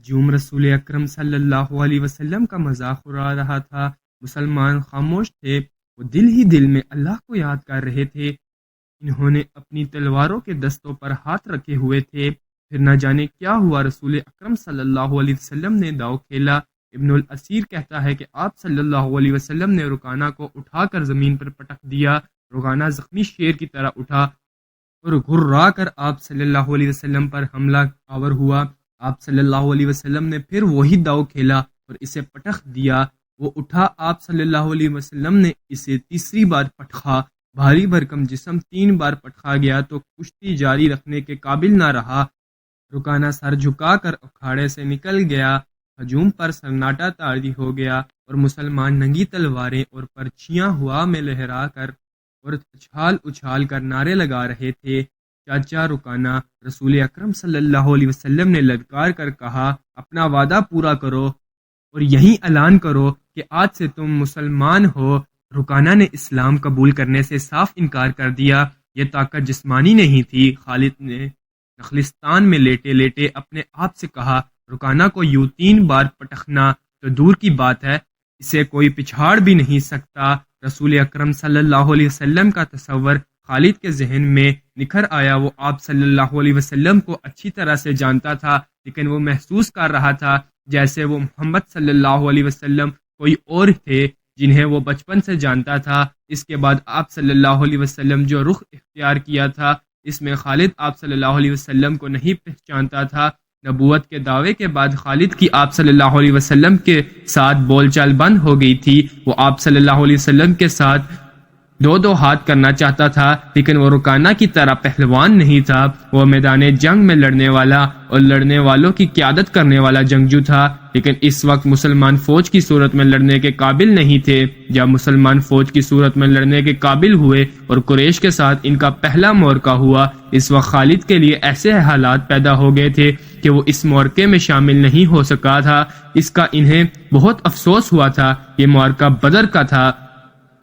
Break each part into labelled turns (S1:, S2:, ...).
S1: ہجوم رسول اکرم صلی اللہ علیہ وسلم کا مذاق اڑا رہا تھا۔ مسلمان خاموش تھے، وہ دل ہی دل میں اللہ کو یاد کر رہے تھے۔ انہوں نے اپنی تلواروں کے دستوں پر ہاتھ رکھے ہوئے تھے۔ پھر نہ جانے کیا ہوا، رسول اکرم صلی اللہ علیہ وسلم نے داؤ کھیلا۔ ابن الاسیر کہتا ہے کہ آپ صلی اللہ علیہ وسلم نے رکانہ کو اٹھا کر زمین پر پٹک دیا۔ رکانہ زخمی شیر کی طرح اٹھا اور گھرا کر آپ صلی اللہ علیہ وسلم پر حملہ آور ہوا۔ آپ صلی اللہ علیہ وسلم نے پھر وہی داؤ کھیلا اور اسے پٹخ دیا۔ وہ اٹھا، آپ صلی اللہ علیہ وسلم نے اسے تیسری بار پٹخا۔ بھاری بھرکم جسم 3 بار پٹخا گیا تو کشتی جاری رکھنے کے قابل نہ رہا۔ رکانہ سر جھکا کر اکھاڑے سے نکل گیا۔ ہجوم پر سناٹا طاری ہو گیا اور مسلمان ننگی تلواریں اور پرچیاں ہوا میں لہرا کر اور اچھال اچھال کر نعرے لگا رہے تھے۔ چاچا رکانہ، رسول اکرم صلی اللہ علیہ وسلم نے للکار کر کہا، اپنا وعدہ پورا کرو اور یہی اعلان کرو کہ آج سے تم مسلمان ہو۔ رکانہ نے اسلام قبول کرنے سے صاف انکار کر دیا۔ یہ طاقت جسمانی نہیں تھی۔ خالد نے نخلستان میں لیٹے لیٹے اپنے آپ سے کہا، رکانہ کو یوں 3 بار پٹخنا تو دور کی بات ہے، اسے کوئی پچھاڑ بھی نہیں سکتا۔ رسول اکرم صلی اللہ علیہ وسلم کا تصور خالد کے ذہن میں نکھر آیا۔ وہ آپ صلی اللہ علیہ وسلم کو اچھی طرح سے جانتا تھا، لیکن وہ محسوس کر رہا تھا جیسے وہ محمد صلی اللہ علیہ وسلم کوئی اور تھے جنہیں وہ بچپن سے جانتا تھا۔ اس کے بعد آپ صلی اللہ علیہ وسلم جو رخ اختیار کیا تھا، اس میں خالد آپ صلی اللہ علیہ وسلم کو نہیں پہچانتا تھا۔ نبوت کے دعوے کے بعد خالد کی آپ صلی اللہ علیہ وسلم کے ساتھ بول چال بند ہو گئی تھی۔ وہ آپ صلی اللہ علیہ وسلم کے ساتھ 2 ہاتھ کرنا چاہتا تھا، لیکن وہ رکانہ کی طرح پہلوان نہیں تھا۔ وہ میدان جنگ میں لڑنے والا اور لڑنے والوں کی قیادت کرنے والا جنگجو تھا، لیکن اس وقت مسلمان فوج کی صورت میں لڑنے کے قابل نہیں تھے۔ جب مسلمان فوج کی صورت میں لڑنے کے قابل ہوئے اور قریش کے ساتھ ان کا پہلا معرکہ ہوا، اس وقت خالد کے لیے ایسے حالات پیدا ہو گئے تھے کہ وہ اس معرکے میں شامل نہیں ہو سکا تھا۔ اس کا انہیں بہت افسوس ہوا تھا۔ یہ معرکہ بدر کا تھا،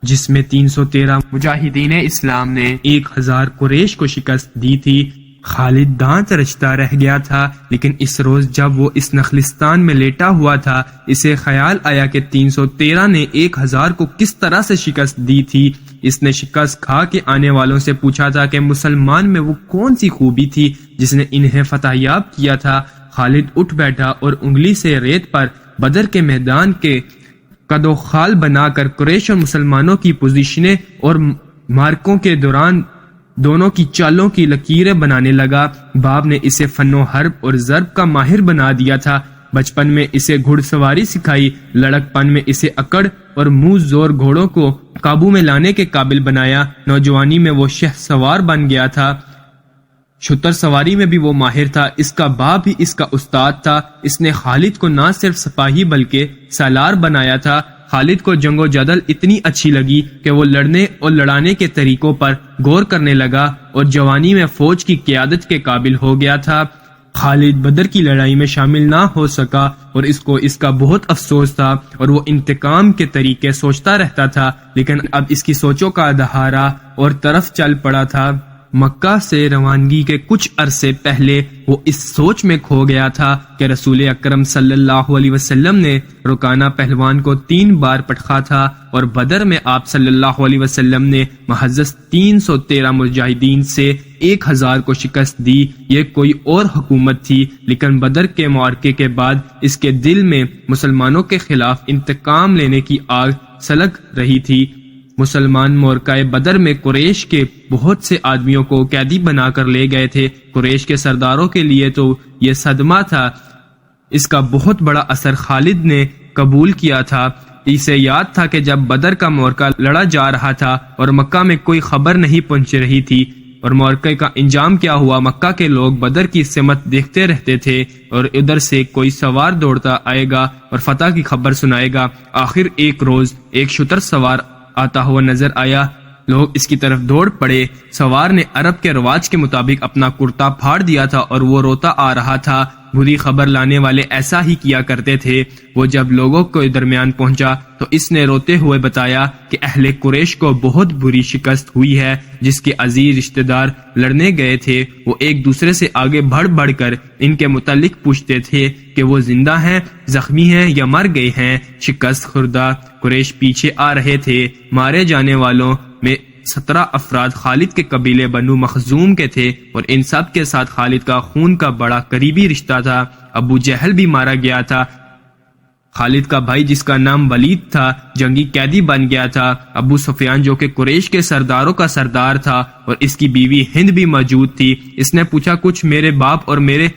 S1: جس میں 313 مجاہدین اسلام نے 1000 قریش کو شکست دی تھی۔ خالد دانت رچتا رہ گیا تھا، لیکن اس روز جب وہ اس نخلستان میں لیٹا ہوا تھا، اسے خیال آیا کہ 313 نے 1000 کو کس طرح سے شکست دی تھی۔ اس نے شکست کھا کے آنے والوں سے پوچھا تھا کہ مسلمان میں وہ کون سی خوبی تھی جس نے انہیں فتح یاب کیا تھا۔ خالد اٹھ بیٹھا اور انگلی سے ریت پر بدر کے میدان کے قد و خال بنا کر قریش اور مسلمانوں کی پوزیشنیں اور مارکوں کے دوران دونوں کی چالوں کی لکیریں بنانے لگا۔ باپ نے اسے فن و حرب اور ضرب کا ماہر بنا دیا تھا۔ بچپن میں اسے گھڑ سواری سکھائی، لڑک پن میں اسے اکڑ اور منہ زور گھوڑوں کو قابو میں لانے کے قابل بنایا۔ نوجوانی میں وہ شہ سوار بن گیا تھا۔ شتر سواری میں بھی وہ ماہر تھا۔ اس کا باپ بھی اس کا استاد تھا۔ اس نے خالد کو نہ صرف سپاہی بلکہ سالار بنایا تھا۔ خالد کو جنگ و جدل اتنی اچھی لگی کہ وہ لڑنے اور لڑانے کے طریقوں پر غور کرنے لگا اور جوانی میں فوج کی قیادت کے قابل ہو گیا تھا۔ خالد بدر کی لڑائی میں شامل نہ ہو سکا اور اس کو اس کا بہت افسوس تھا اور وہ انتقام کے طریقے سوچتا رہتا تھا، لیکن اب اس کی سوچوں کا دہارا اور طرف چل پڑا تھا۔ مکہ سے روانگی کے کچھ عرصے پہلے وہ اس سوچ میں کھو گیا تھا کہ رسول اکرم صلی اللہ علیہ وسلم نے رکانہ پہلوان کو 3 بار پٹخا تھا اور بدر میں آپ صلی اللہ علیہ وسلم نے محض 313 مجاہدین سے 1000 کو شکست دی۔ یہ کوئی اور حکومت تھی، لیکن بدر کے معرکے کے بعد اس کے دل میں مسلمانوں کے خلاف انتقام لینے کی آگ سلگ رہی تھی۔ مسلمان معرکہ بدر میں قریش کے بہت سے آدمیوں کو قیدی بنا کر لے گئے تھے۔ قریش کے سرداروں کے لیے تو یہ صدمہ تھا۔ اس کا بہت بڑا اثر خالد نے قبول کیا تھا۔ اسے یاد تھا کہ جب بدر کا معرکہ لڑا جا رہا تھا اور مکہ میں کوئی خبر نہیں پہنچ رہی تھی اور معرکے کا انجام کیا ہوا، مکہ کے لوگ بدر کی سمت دیکھتے رہتے تھے اور ادھر سے کوئی سوار دوڑتا آئے گا اور فتح کی خبر سنائے گا۔ آخر ایک روز ایک شتر سوار آتا ہوا نظر آیا۔ لوگ اس کی طرف دوڑ پڑے۔ سوار نے عرب کے رواج کے مطابق اپنا کرتا پھاڑ دیا تھا اور وہ روتا آ رہا تھا۔ بری خبر لانے والے ایسا ہی کیا کرتے تھے۔ وہ جب لوگوں کے درمیان پہنچا تو اس نے روتے ہوئے بتایا کہ اہل قریش کو بہت بری شکست ہوئی ہے۔ جس کے عزیز رشتہ دار لڑنے گئے تھے وہ ایک دوسرے سے آگے بڑھ بڑھ کر ان کے متعلق پوچھتے تھے کہ وہ زندہ ہیں، زخمی ہیں یا مر گئے ہیں۔ شکست خوردہ قریش پیچھے آ رہے تھے۔ مارے جانے والوں میں 17 افراد خالد کے قبیلے بنو مخزوم کے تھے اور ان سب کے ساتھ خالد کا خون کا بڑا قریبی رشتہ تھا۔ ابو جہل بھی مارا گیا تھا۔ خالد کا بھائی جس کا نام ولید تھا جنگی قیدی بن گیا تھا۔ ابو سفیان جو کہ قریش کے سرداروں کا سردار تھا اور اس کی بیوی ہند بھی موجود تھی۔ اس نے پوچھا کچھ میرے باپ اور میرے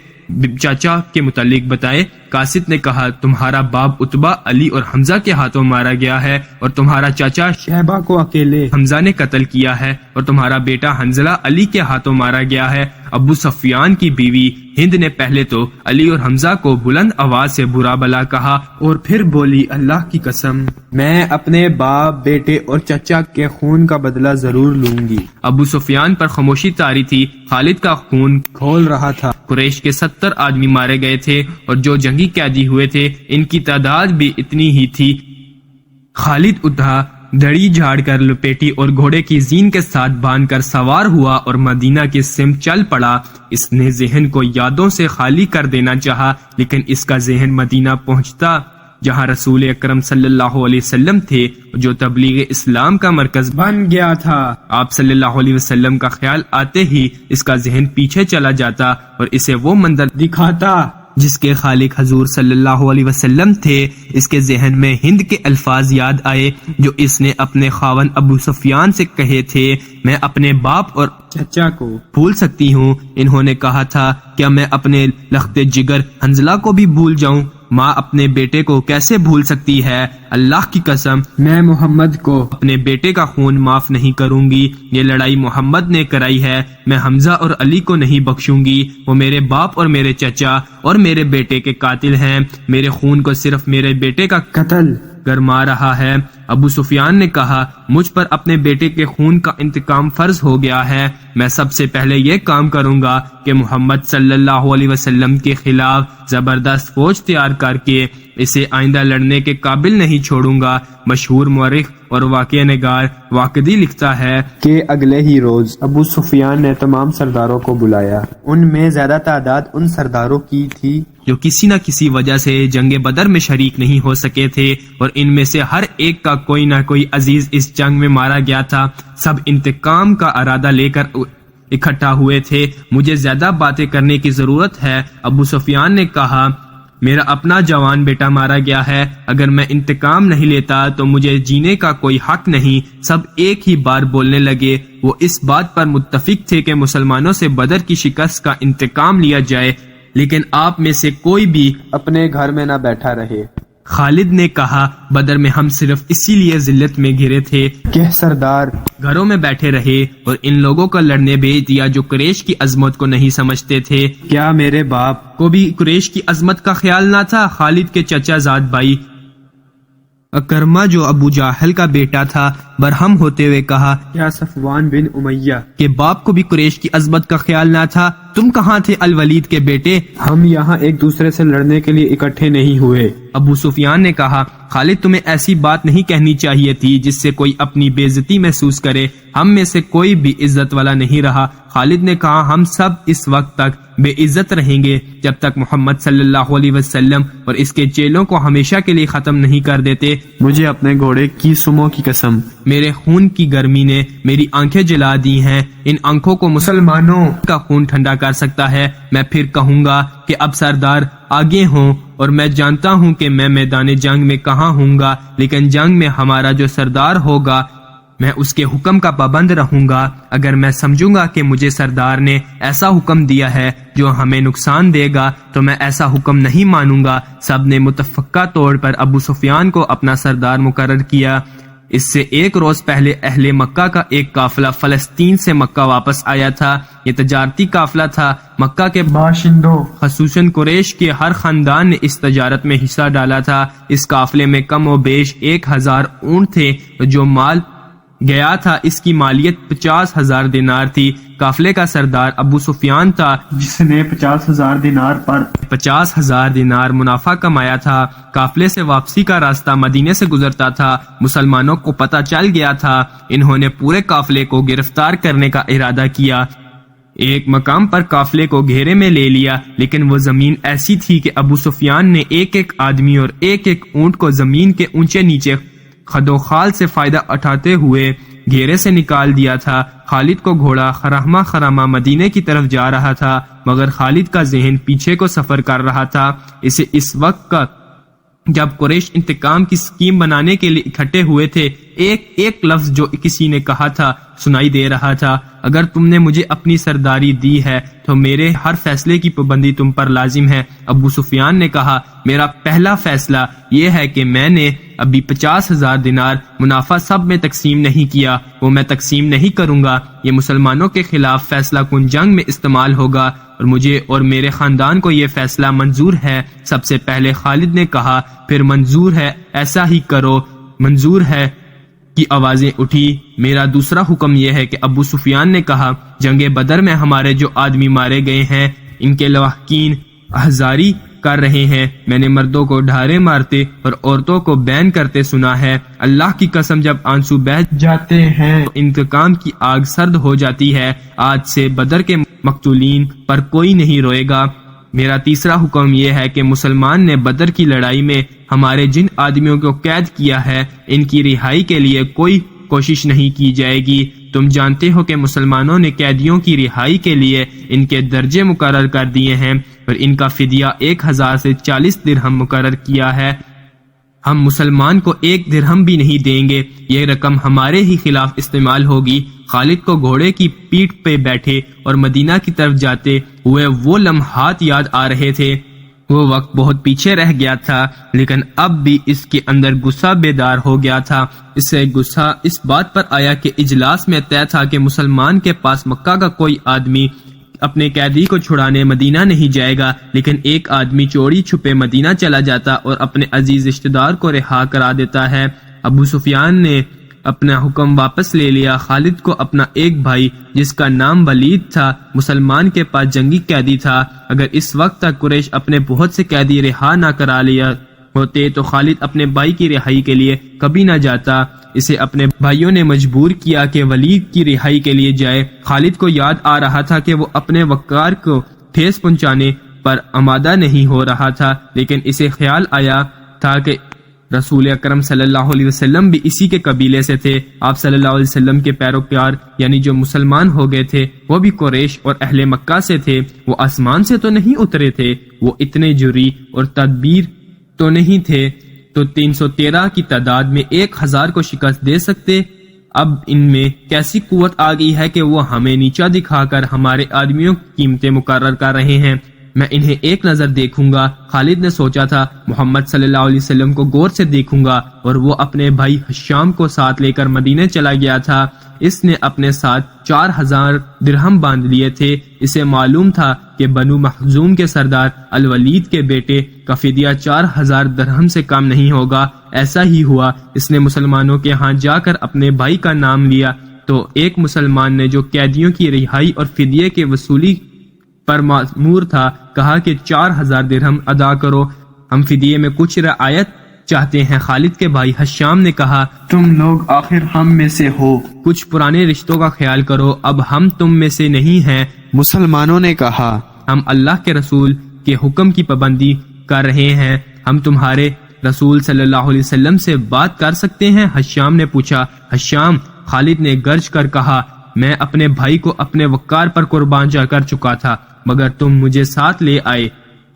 S1: چاچا کے متعلق بتائے۔ قاصد نے کہا تمہارا باپ عتبہ علی اور حمزہ کے ہاتھوں مارا گیا ہے اور تمہارا چاچا شیبہ کو اکیلے حمزہ نے قتل کیا ہے اور تمہارا بیٹا حنظلہ علی کے ہاتھوں مارا گیا ہے۔ ابو سفیان کی بیوی ہند نے پہلے تو علی اور حمزہ کو بلند آواز سے برا بلا کہا اور پھر بولی اللہ کی قسم میں اپنے باپ، بیٹے اور چچا کے خون کا بدلہ ضرور لوں گی۔ ابو سفیان پر خاموشی طاری تھی۔ خالد کا خون کھول رہا تھا۔ قریش کے 70 آدمی مارے گئے تھے اور جو جنگی قیدی ہوئے تھے ان کی تعداد بھی اتنی ہی تھی۔ خالد اٹھا، دڑی جھاڑ کر لپیٹی اور گھوڑے کی زین کے ساتھ باندھ کر سوار ہوا اور مدینہ کی سمت چل پڑا۔ اس نے ذہن کو یادوں سے خالی کر دینا چاہا لیکن اس کا ذہن مدینہ پہنچتا جہاں رسول اکرم صلی اللہ علیہ وسلم تھے جو تبلیغ اسلام کا مرکز بن گیا تھا۔ آپ صلی اللہ علیہ وسلم کا خیال آتے ہی اس کا ذہن پیچھے چلا جاتا اور اسے وہ منظر دکھاتا جس کے خالق حضور صلی اللہ علیہ وسلم تھے۔ اس کے ذہن میں ہند کے الفاظ یاد آئے جو اس نے اپنے خاوند ابو سفیان سے کہے تھے، میں اپنے باپ اور چچا کو بھول سکتی ہوں۔ انہوں نے کہا تھا کیا میں اپنے لخت جگر حنظلہ کو بھی بھول جاؤں؟ ماں اپنے بیٹے کو کیسے بھول سکتی ہے؟ اللہ کی قسم میں محمد کو اپنے بیٹے کا خون معاف نہیں کروں گی۔ یہ لڑائی محمد نے کرائی ہے، میں حمزہ اور علی کو نہیں بخشوں گی۔ وہ میرے باپ اور میرے چچا اور میرے بیٹے کے قاتل ہیں۔ میرے خون کو صرف میرے بیٹے کا قتل گرما رہا ہے۔ ابو سفیان نے کہا مجھ پر اپنے بیٹے کے خون کا انتقام فرض ہو گیا ہے۔ میں سب سے پہلے یہ کام کروں گا کہ محمد صلی اللہ علیہ وسلم کے خلاف زبردست فوج تیار کر کے اسے آئندہ لڑنے کے قابل نہیں چھوڑوں گا۔ مشہور مورخ اور واقعہ نگار واقدی لکھتا ہے کہ اگلے ہی روز ابو سفیان نے تمام سرداروں کو بلایا۔ ان میں زیادہ تعداد ان سرداروں کی تھی جو کسی نہ کسی وجہ سے جنگ بدر میں شریک نہیں ہو سکے تھے اور ان میں سے ہر ایک کا کوئی نہ کوئی عزیز اس جنگ میں مارا گیا تھا۔ سب انتقام کا ارادہ لے کر اکٹھا ہوئے تھے۔ مجھے زیادہ باتیں کرنے کی ضرورت ہے۔ ابو سفیان نے کہا میرا اپنا جوان بیٹا مارا گیا ہے، اگر میں انتقام نہیں لیتا تو مجھے جینے کا کوئی حق نہیں۔ سب ایک ہی بار بولنے لگے۔ وہ اس بات پر متفق تھے کہ مسلمانوں سے بدر کی شکست کا انتقام لیا جائے، لیکن آپ میں سے کوئی بھی اپنے گھر میں نہ بیٹھا رہے۔ خالد نے کہا بدر میں ہم صرف اسی لیے ذلت میں گھرے تھے کہ سردار گھروں میں بیٹھے رہے اور ان لوگوں کو لڑنے بھیج دیا جو قریش کی عظمت کو نہیں سمجھتے تھے۔ کیا میرے باپ کو بھی قریش کی عظمت کا خیال نہ تھا؟ خالد کے چچا زاد بھائی اکرمہ جو ابو جاہل کا بیٹا تھا برہم ہوتے ہوئے کہا کیا صفوان بن امیہ کے باپ کو بھی قریش کی عظمت کا خیال نہ تھا؟ تم کہاں تھے الولید کے بیٹے؟ ہم یہاں ایک دوسرے سے لڑنے کے لیے اکٹھے نہیں ہوئے۔ ابو سفیان نے کہا خالد تمہیں ایسی بات نہیں کہنی چاہیے تھی جس سے کوئی اپنی بے عزتی محسوس کرے۔ ہم میں سے کوئی بھی عزت والا نہیں رہا۔ خالد نے کہا ہم سب اس وقت تک بے عزت رہیں گے جب تک محمد صلی اللہ علیہ وسلم اور اس کے چیلوں کو ہمیشہ کے لیے ختم نہیں کر دیتے۔ مجھے اپنے گھوڑے کی سموں کی قسم، میرے خون کی گرمی نے میری آنکھیں جلا دی ہیں۔ ان آنکھوں کو مسلمانوں کا خون ٹھنڈا کر سکتا ہے۔ میں پھر کہوں گا کہ اب سردار آگے ہوں اور میں جانتا ہوں کہ میں میدان جنگ میں کہاں ہوں گا، لیکن جنگ میں ہمارا جو سردار ہوگا میں اس کے حکم کا پابند رہوں گا۔ اگر میں سمجھوں گا کہ مجھے سردار نے ایسا حکم دیا ہے جو ہمیں نقصان دے گا تو میں ایسا حکم نہیں مانوں گا۔ سب نے متفقہ طور پر ابو سفیان کو اپنا سردار مقرر کیا۔ اس سے ایک روز پہلے اہل مکہ کا ایک قافلہ فلسطین سے مکہ واپس آیا تھا۔ یہ تجارتی قافلہ تھا۔ مکہ کے باشندوں خصوصاً قریش کے ہر خاندان نے اس تجارت میں حصہ ڈالا تھا۔ اس قافلے میں کم و بیش 1000 اونٹ تھے جو مال گیا تھا اس کی مالیت 50,000 دینار تھی۔ قافلے کا سردار ابو سفیان تھا جس نے 50,000 دینار پر 50,000 دینار منافع کمایا تھا۔ قافلے سے واپسی کا راستہ مدینے سے گزرتا تھا۔ مسلمانوں کو پتہ چل گیا تھا۔ انہوں نے پورے قافلے کو گرفتار کرنے کا ارادہ کیا۔ ایک مقام پر قافلے کو گھیرے میں لے لیا، لیکن وہ زمین ایسی تھی کہ ابو سفیان نے ایک ایک آدمی اور ایک ایک اونٹ کو زمین کے اونچے نیچے خد و خال سے فائدہ اٹھاتے ہوئے گھیرے سے نکال دیا تھا۔ خالد کو گھوڑا خراما خراما مدینے کی طرف جا رہا تھا، مگر خالد کا ذہن پیچھے کو سفر کر رہا تھا۔ اسے اس وقت کا جب قریش انتقام کی سکیم بنانے کے لیے اکٹھے ہوئے تھے، ایک ایک لفظ جو کسی نے کہا تھا سنائی دے رہا تھا۔ اگر تم نے مجھے اپنی سرداری دی ہے تو میرے ہر فیصلے کی پابندی تم پر لازم ہے۔ ابو سفیان نے کہا، میرا پہلا فیصلہ یہ ہے کہ میں نے ابھی 50,000 دینار منافع سب میں تقسیم نہیں کیا، وہ میں تقسیم نہیں کروں گا۔ یہ مسلمانوں کے خلاف فیصلہ کن جنگ میں استعمال ہوگا اور مجھے اور میرے خاندان کو یہ فیصلہ منظور ہے۔ سب سے پہلے خالد نے کہا، پھر منظور ہے، ایسا ہی کرو، منظور ہے کی آوازیں اٹھی۔ میرا دوسرا حکم یہ ہے کہ ابو سفیان نے کہا، جنگ بدر میں ہمارے جو آدمی مارے گئے ہیں ان کے لواحقین احزاری کر رہے ہیں۔ میں نے مردوں کو ڈھارے مارتے اور عورتوں کو بین کرتے سنا ہے۔ اللہ کی قسم جب آنسو بہہ جاتے ہیں تو انتقام کی آگ سرد ہو جاتی ہے۔ آج سے بدر کے مقتولین پر کوئی نہیں روئے گا۔ میرا تیسرا حکم یہ ہے کہ مسلمان نے بدر کی لڑائی میں ہمارے جن آدمیوں کو قید کیا ہے ان کی رہائی کے لیے کوئی کوشش نہیں کی جائے گی۔ تم جانتے ہو کہ مسلمانوں نے قیدیوں کی رہائی کے لیے ان کے درجے مقرر کر دیے ہیں اور ان کا فدیہ 1,000 سے 40 درہم مقرر کیا ہے۔ ہم مسلمان کو 1 درہم بھی نہیں دیں گے، یہ رقم ہمارے ہی خلاف استعمال ہوگی۔ خالد کو گھوڑے کی پیٹھ پہ بیٹھے اور مدینہ کی طرف جاتے ہوئے وہ لمحات یاد آ رہے تھے۔ وہ وقت بہت پیچھے رہ گیا تھا، لیکن اب بھی اس کے اندر غصہ بیدار ہو گیا تھا۔ اسے غصہ اس بات پر آیا کہ اجلاس میں طے تھا کہ مسلمان کے پاس مکہ کا کوئی آدمی اپنے قیدی کو چھڑانے مدینہ نہیں جائے گا، لیکن ایک آدمی چوری چھپے مدینہ چلا جاتا اور اپنے عزیز رشتہ دار کو رہا کرا دیتا ہے۔ ابو سفیان نے اپنا حکم واپس لے لیا۔ خالد کو اپنا ایک بھائی جس کا نام ولید تھا مسلمان کے پاس جنگی قیدی تھا۔ اگر اس وقت تک قریش اپنے بہت سے قیدی رہا نہ کرا لیا ہوتے تو خالد اپنے بھائی کی رہائی کے لیے کبھی نہ جاتا۔ اسے اپنے بھائیوں نے مجبور کیا کہ ولید کی رہائی کے لیے جائے۔ خالد کو یاد آ رہا تھا کہ وہ اپنے وقار کو ٹھیس پہنچانے پر آمادہ نہیں ہو رہا تھا، لیکن اسے خیال آیا تھا کہ رسول اکرم صلی اللہ علیہ وسلم بھی اسی کے قبیلے سے تھے۔ آپ صلی اللہ علیہ وسلم کے پیروکار یعنی جو مسلمان ہو گئے تھے وہ بھی قریش اور اہل مکہ سے تھے۔ وہ آسمان سے تو نہیں اترے تھے، وہ اتنے جری اور تدبیر تو نہیں تھے تو 313 کی تعداد میں 1,000 کو شکست دے سکتے۔ اب ان میں کیسی قوت آ گئی ہے کہ وہ ہمیں نیچا دکھا کر ہمارے آدمیوں کی قیمتیں مقرر کر رہے ہیں۔ میں انہیں ایک نظر دیکھوں گا۔ خالد نے سوچا تھا محمد صلی اللہ علیہ وسلم کو غور سے دیکھوں گا، اور وہ اپنے بھائی حشام کو ساتھ لے کر مدینے چلا گیا تھا۔ اس نے اپنے ساتھ 4,000 درہم باندھ لیے تھے۔ اسے معلوم تھا کہ بنو مخزوم کے سردار الولید کے بیٹے کا فدیہ 4,000 درہم سے کم نہیں ہوگا۔ ایسا ہی ہوا۔ اس نے مسلمانوں کے ہاں جا کر اپنے بھائی کا نام لیا تو ایک مسلمان نے جو قیدیوں کی رہائی اور فدیے کے وصولی پر مأمور تھا کہا کہ 4,000 درہم ادا کرو، ہم فدیے میں کچھ رعایت چاہتے ہیں۔ خالد کے بھائی حشام نے کہا، تم لوگ آخر ہم میں سے ہو، کچھ پرانے رشتوں کا خیال کرو، اب ہم تم میں سے نہیں ہیں۔
S2: مسلمانوں نے کہا،
S1: ہم اللہ کے رسول کے حکم کی پابندی کر رہے ہیں، ہم تمہارے رسول صلی اللہ علیہ وسلم سے بات کر سکتے ہیں؟ حشام نے پوچھا۔ حشام، خالد نے گرج کر کہا، میں اپنے بھائی کو اپنے وقار پر قربان جا کر چکا تھا، مگر تم مجھے ساتھ لے آئے،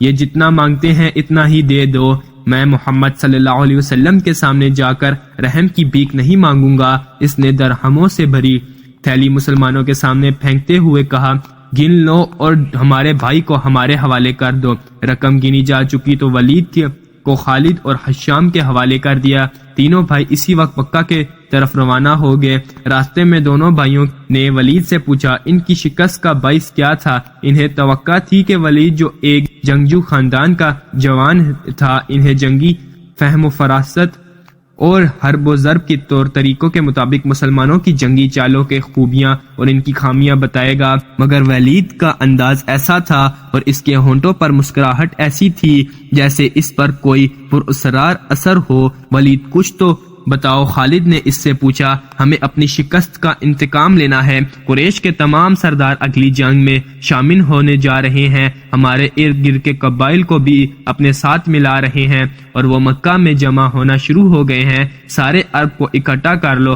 S1: یہ جتنا مانگتے ہیں اتنا ہی دے دو۔ میں محمد صلی اللہ علیہ وسلم کے سامنے جا کر رحم کی بھیک نہیں مانگوں گا۔ اس نے درہموں سے بھری تھیلی مسلمانوں کے سامنے پھینکتے ہوئے کہا، گن لو اور ہمارے بھائی کو ہمارے حوالے کر دو۔ رقم گنی جا چکی تو ولید کو خالد اور حشام کے حوالے کر دیا۔ تینوں بھائی اسی وقت مکہ کے طرف روانہ ہو گئے۔ راستے میں دونوں بھائیوں نے ولید سے پوچھا ان کی شکست کا باعث کیا تھا۔ انہیں توقع تھی کہ ولید جو ایک جنگجو خاندان کا جوان تھا، انہیں جنگی فہم و فراست اور حرب و ضرب کے طور طریقوں کے مطابق مسلمانوں کی جنگی چالوں کے خوبیاں اور ان کی خامیاں بتائے گا، مگر ولید کا انداز ایسا تھا اور اس کے ہونٹوں پر مسکراہٹ ایسی تھی جیسے اس پر کوئی پراسرار اثر ہو۔ ولید کچھ تو بتاؤ، خالد نے اس سے پوچھا۔ ہمیں اپنی شکست کا انتقام لینا ہے۔ قریش کے تمام سردار اگلی جنگ میں شامل ہونے جا رہے ہیں، ہمارے ارد گرد کے قبائل کو بھی اپنے ساتھ ملا رہے ہیں اور وہ مکہ میں جمع ہونا شروع ہو گئے ہیں، سارے عرب کو اکٹھا کر لو۔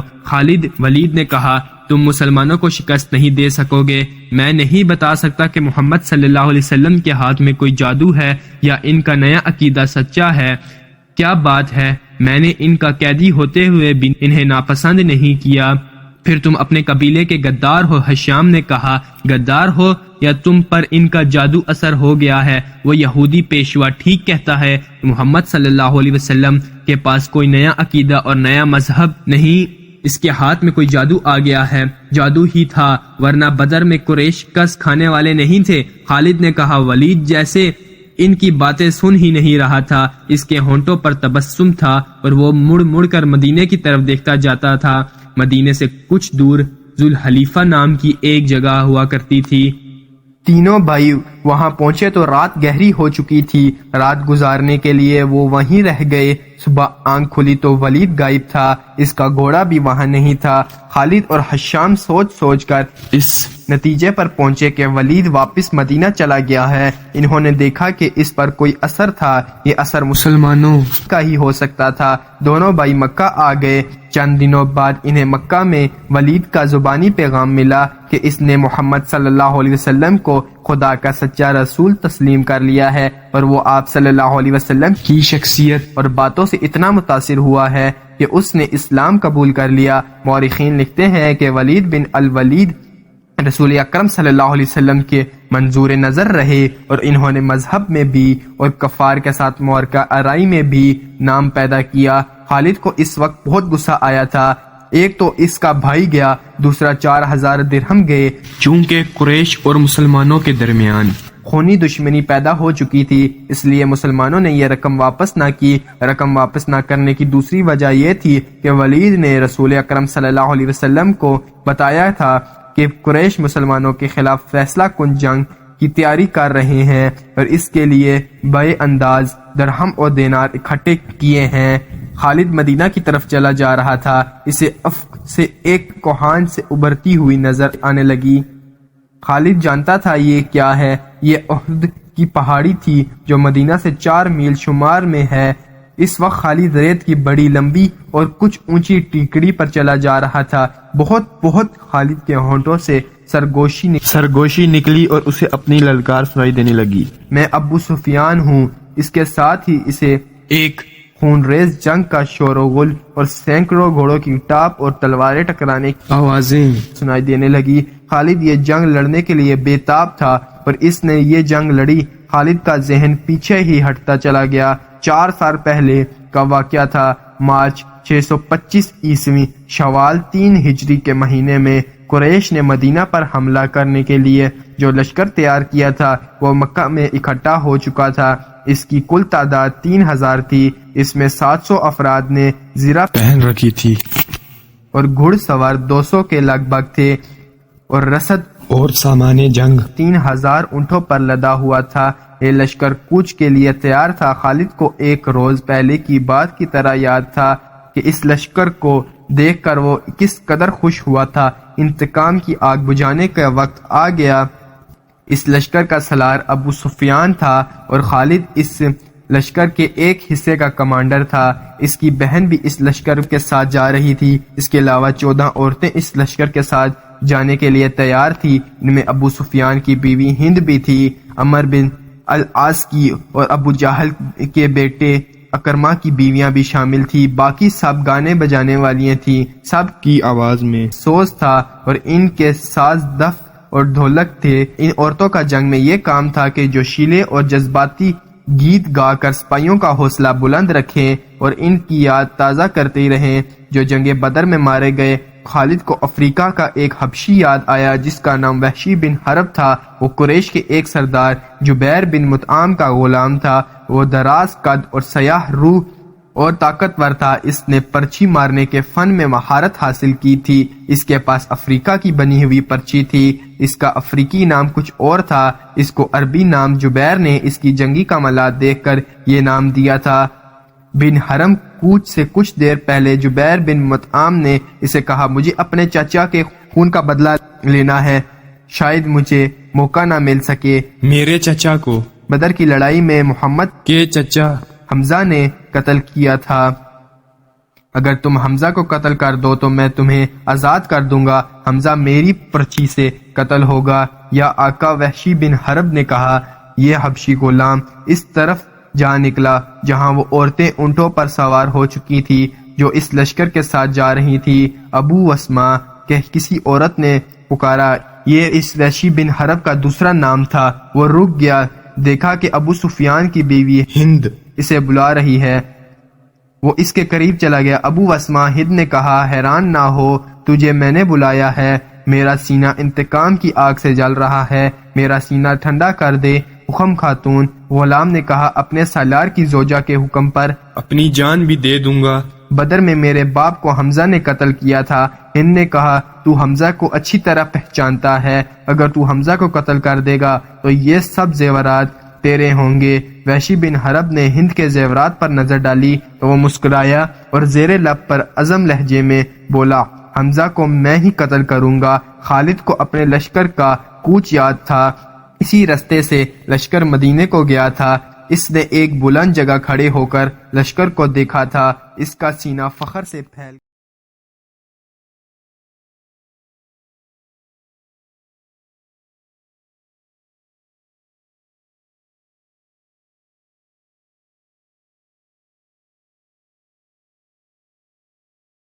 S1: ولید نے کہا، تم مسلمانوں کو شکست نہیں دے سکو گے۔ میں نہیں بتا سکتا کہ محمد صلی اللہ علیہ وسلم کے ہاتھ میں کوئی جادو ہے یا ان کا نیا عقیدہ سچا ہے۔ کیا بات ہے، میں نے ان کا قیدی ہوتے ہوئے بھی انہیں ناپسند نہیں کیا۔ پھر تم اپنے قبیلے کے غدار ہو، حشام نے کہا۔ غدار ہو یا تم پر ان کا جادو اثر ہو گیا ہے؟ وہ یہودی پیشوا ٹھیک کہتا ہے، محمد صلی اللہ علیہ وسلم کے پاس کوئی نیا عقیدہ اور نیا مذہب نہیں، اس کے ہاتھ میں کوئی جادو آ گیا ہے۔ جادو ہی تھا، ورنہ بدر میں قریش کس کھانے والے نہیں تھے۔ خالد نے کہا، ولید جیسے ان کی باتیں سن ہی نہیں رہا تھا، اس کے ہونٹوں پر تبسم تھا اور وہ مڑ مڑ کر مدینے کی طرف دیکھتا جاتا تھا۔ مدینے سے کچھ دور ذوالحلیفہ نام کی ایک جگہ ہوا کرتی تھی۔
S2: تینوں بھائی وہاں پہنچے تو رات گہری ہو چکی تھی۔ رات گزارنے کے لیے وہ وہیں رہ گئے۔ صبح آنکھ کھلی تو ولید غائب تھا، اس کا گھوڑا بھی وہاں نہیں تھا۔ خالد اور حشام سوچ سوچ کر اس نتیجے پر پہنچے کہ ولید واپس مدینہ چلا گیا ہے۔ انہوں نے دیکھا کہ اس پر کوئی اثر تھا، یہ اثر مسلمانوں کا ہی ہو سکتا تھا۔ دونوں بھائی مکہ آ گئے۔ چند دنوں بعد انہیں مکہ میں ولید کا زبانی پیغام ملا کہ اس نے محمد صلی اللہ علیہ وسلم کو خدا کا سچا رسول تسلیم کر لیا ہے، اور وہ آپ صلی اللہ علیہ وسلم کی شخصیت اور باتوں سے اتنا متاثر ہوا ہے کہ اس نے اسلام قبول کر لیا۔ مورخین لکھتے ہیں کہ ولید بن الولید رسول اکرم صلی اللہ علیہ وسلم کے منظور نظر رہے، اور انہوں نے مذہب میں بھی اور کفار کے ساتھ معرکہ آرائی میں بھی نام پیدا کیا۔ خالد کو اس وقت بہت غصہ آیا تھا۔ ایک تو اس کا بھائی گیا، دوسرا 4000 درہم گئے، چونکہ قریش اور مسلمانوں کے درمیان خونی دشمنی پیدا ہو چکی تھی، اس لیے مسلمانوں نے یہ رقم واپس نہ کی۔ رقم واپس نہ کرنے کی دوسری وجہ یہ تھی کہ ولید نے رسول اکرم صلی اللہ علیہ وسلم کو بتایا تھا کہ قریش مسلمانوں کے خلاف فیصلہ کن جنگ کی تیاری کر رہے ہیں، اور اس کے لیے بے انداز درہم اور دینار اکٹھے کیے ہیں۔ خالد مدینہ کی طرف چلا جا رہا تھا، اسے افق سے ایک کوہان سے ابھرتی ہوئی نظر آنے لگی۔ خالد جانتا تھا یہ کیا ہے، یہ احد کی پہاڑی تھی جو مدینہ سے 4 میل شمار میں ہے۔ اس وقت خالد ریت کی بڑی لمبی اور کچھ اونچی ٹیکڑی پر چلا جا رہا تھا۔ بہت خالد کے ہونٹوں سے سرگوشی نکلی اور اسے اپنی للکار سنائی دینے لگی، میں ابو سفیان ہوں۔ اس کے ساتھ ہی اسے ایک خون ریز جنگ کا شور و غل اور سینکڑوں گھوڑوں کی ٹاپ اور تلواریں ٹکرانے کی آوازیں سنائی دینے لگی۔ خالد یہ جنگ لڑنے کے لیے بے تاب تھا، اور اس نے یہ جنگ لڑی۔ خالد کا ذہن پیچھے ہی ہٹتا چلا گیا۔ 4 سال پہلے کا واقعہ تھا۔ مارچ 625 عیسوی شوال 3 ہجری کے مہینے میں قریش نے مدینہ پر حملہ کرنے کے لیے جو لشکر تیار کیا تھا وہ مکہ میں اکٹھا ہو چکا تھا۔ اس کی کل تعداد 3000 تھی، اس میں 700 افراد نے زرہ پہن رکھی تھی اور گھڑ سوار 200 کے لگ بھگ تھے، اور رسد اور سامان جنگ 3000 اونٹوں پر لدا ہوا تھا۔ یہ لشکر کوچ کے لیے تیار تھا۔ خالد کو ایک روز پہلے کی بات کی طرح یاد تھا کہ اس لشکر کو دیکھ کر وہ کس قدر خوش ہوا تھا۔ انتقام کی آگ بجھانے کا وقت آ گیا۔ اس لشکر کا سالار ابو سفیان تھا، اور خالد اس لشکر کے ایک حصے کا کمانڈر تھا۔ اس کی بہن بھی اس لشکر کے ساتھ جا رہی تھی۔ اس کے علاوہ 14 عورتیں اس لشکر کے ساتھ جانے کے لیے تیار تھی۔ ان میں ابو سفیان کی بیوی ہند بھی تھی، عمر بن العاص کی اور ابو جہل کے بیٹے اکرما کی بیویاں بھی شامل تھی۔ باقی سب گانے بجانے والیاں تھیں، سب کی آواز میں سوز تھا اور ان کے ساز دف اور ڈھولک تھے۔ ان عورتوں کا جنگ میں یہ کام تھا کہ جو شیلے اور جذباتی گیت گا کر سپاہیوں کا حوصلہ بلند رکھیں اور ان کی یاد تازہ کرتے رہیں جو جنگ بدر میں مارے گئے۔ خالد کو افریقہ کا ایک حبشی یاد آیا جس کا نام وحشی بن حرب تھا۔ وہ قریش کے ایک سردار جبیر بن مطعم کا غلام تھا۔ وہ دراز قد اور سیاہ روح اور طاقتور تھا، اس نے پرچی مارنے کے فن میں مہارت حاصل کی تھی۔ اس کے پاس افریقہ کی بنی ہوئی پرچی تھی، اس کا افریقی نام کچھ اور تھا، اس کو عربی نام جبیر نے اس کی جنگی کمالات دیکھ کر یہ نام دیا تھا۔ بن حرم کوچ سے کچھ دیر پہلے جبیر بن مطعم نے اسے کہا، مجھے اپنے چچا کے خون کا بدلہ لینا ہے، شاید مجھے موقع نہ مل سکے۔
S1: میرے چچا کو
S2: بدر کی لڑائی میں محمد
S1: کے چچا
S2: حمزہ نے قتل کیا تھا، اگر تم حمزہ کو قتل کر دو تو میں تمہیں آزاد کر دوں گا، حمزہ میری پرچی سے قتل ہوگا۔ یا آقا وحشی بن حرب نے کہا، یہ حبشی غلام اس طرف جا نکلا جہاں وہ عورتیں اونٹوں پر سوار ہو چکی تھی جو اس لشکر کے ساتھ جا رہی تھی۔ ابو وسما کہ کسی عورت نے پکارا، یہ اس وحشی بن حرب کا دوسرا نام تھا۔ وہ رک گیا، دیکھا کہ ابو سفیان کی بیوی ہند اسے بلا رہی ہے، وہ اس کے قریب چلا گیا۔ ابو وسما ہند نے کہا، حیران نہ ہو، تجھے میں نے بلایا ہے، میرا سینہ انتقام کی آگ سے جل رہا ہے، میرا سینہ ٹھنڈا کر دے۔ حکم خاتون، غلام نے کہا، اپنے سالار کی زوجہ کے حکم پر
S1: اپنی جان بھی دے دوں گا۔
S2: بدر میں میرے باپ کو حمزہ نے قتل کیا تھا۔ ہند نے کہا، تو حمزہ کو اچھی طرح پہچانتا ہے، اگر تو حمزہ کو قتل کر دے گا تو یہ سب زیورات تیرے ہوں گے۔ وحشی بن حرب نے ہند کے زیورات پر نظر ڈالی تو وہ مسکرایا اور زیر لب پر عزم لہجے میں بولا، حمزہ کو میں ہی قتل کروں گا۔ خالد کو اپنے لشکر کا کوچ یاد تھا، اسی رستے سے لشکر مدینے کو گیا تھا۔ اس نے ایک بلند جگہ کھڑے ہو کر لشکر کو دیکھا تھا، اس کا سینہ فخر سے پھیل